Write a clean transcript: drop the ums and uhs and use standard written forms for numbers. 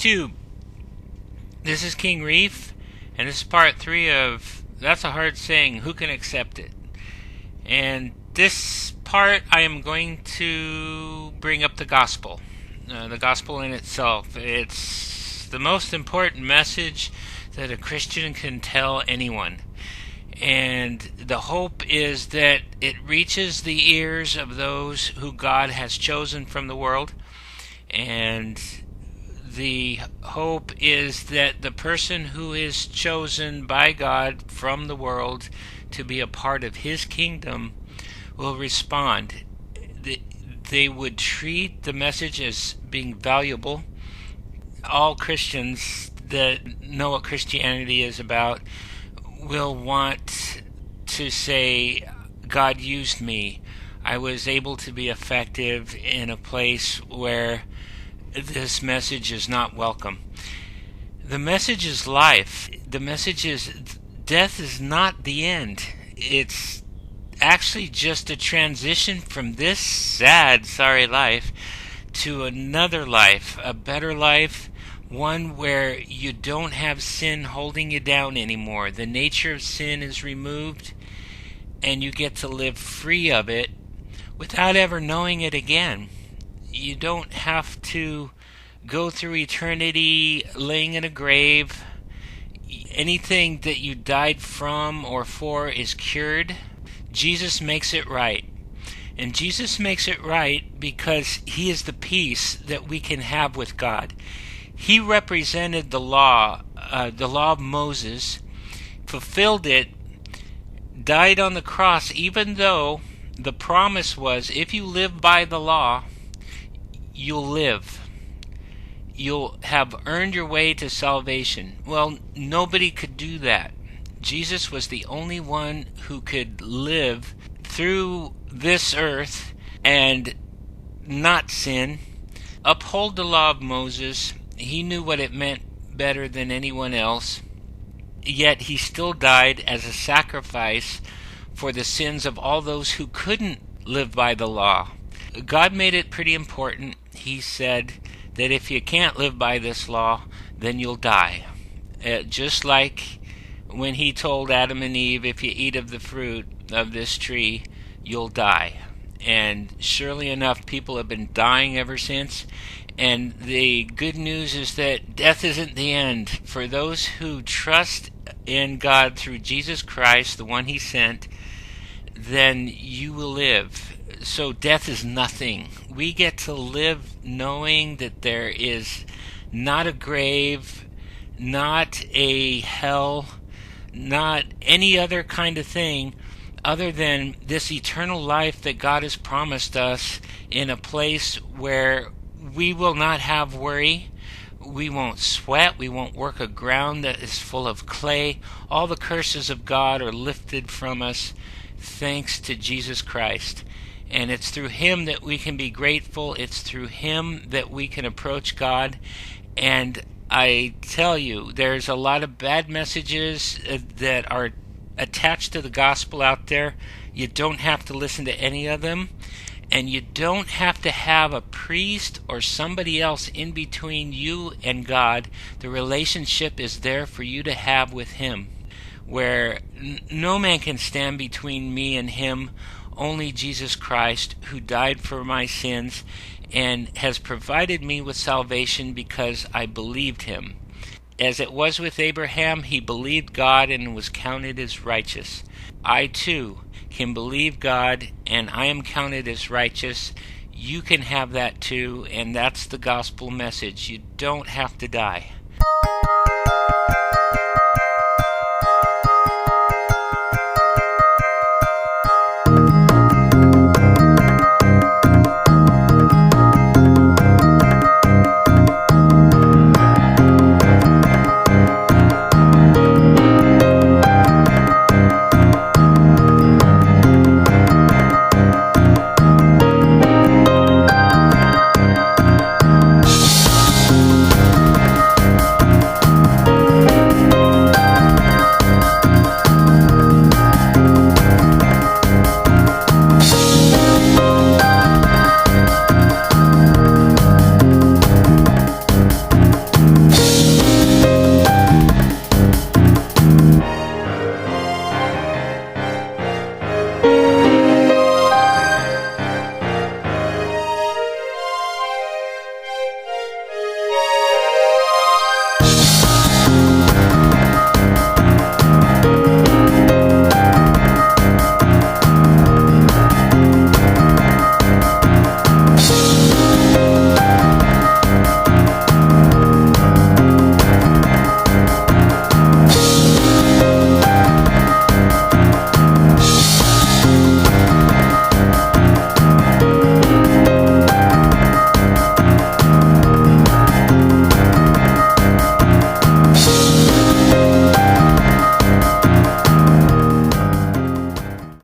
YouTube. This is King Reef, and this is part 3 of That's a Hard Saying, Who Can Accept It? And this part I am going to bring up the gospel in itself. It's the most important message that a Christian can tell anyone. And the hope is that it reaches the ears of those who God has chosen from the world. And the hope is that the person who is chosen by God from the world to be a part of His kingdom will respond. They would treat the message as being valuable. All Christians that know what Christianity is about will want to say, God used me. I was able to be effective in a place where this message is not welcome. The message is life. The message is death is not the end. It's actually just a transition from this sad, sorry life to another life, a better life, one where you don't have sin holding you down anymore. The nature of sin is removed, and you get to live free of it without ever knowing it again. You don't have to go through eternity laying in a grave. Anything that you died from or for is cured. Jesus makes it right. And Jesus makes it right because He is the peace that we can have with God. He represented the law of Moses, fulfilled it, died on the cross, even though the promise was, if you live by the law, you'll live. You'll have earned your way to salvation. Well, nobody could do that. Jesus was the only one who could live through this earth and not sin, uphold the law of Moses. He knew what it meant better than anyone else, yet He still died as a sacrifice for the sins of all those who couldn't live by the law. God made it pretty important. He said that if you can't live by this law, then you'll die. Just like when He told Adam and Eve, if you eat of the fruit of this tree, you'll die. And surely enough, people have been dying ever since. And the good news is that death isn't the end. For those who trust in God through Jesus Christ, the one He sent, then you will live. So death is nothing. We get to live knowing that there is not a grave, not a hell, not any other kind of thing other than this eternal life that God has promised us in a place where we will not have worry. We won't sweat. We won't work a ground that is full of clay. All the curses of God are lifted from us thanks to Jesus Christ. And it's through Him that we can be grateful. It's through Him that we can approach God. And I tell you, there's a lot of bad messages that are attached to the gospel out there. You don't have to listen to any of them. And you don't have to have a priest or somebody else in between you and God. The relationship is there for you to have with Him, where no man can stand between me and Him, only Jesus Christ, who died for my sins and has provided me with salvation because I believed Him. As it was with Abraham, he believed God and was counted as righteous. I too can believe God and I am counted as righteous. You can have that too, and that's the gospel message. You don't have to die.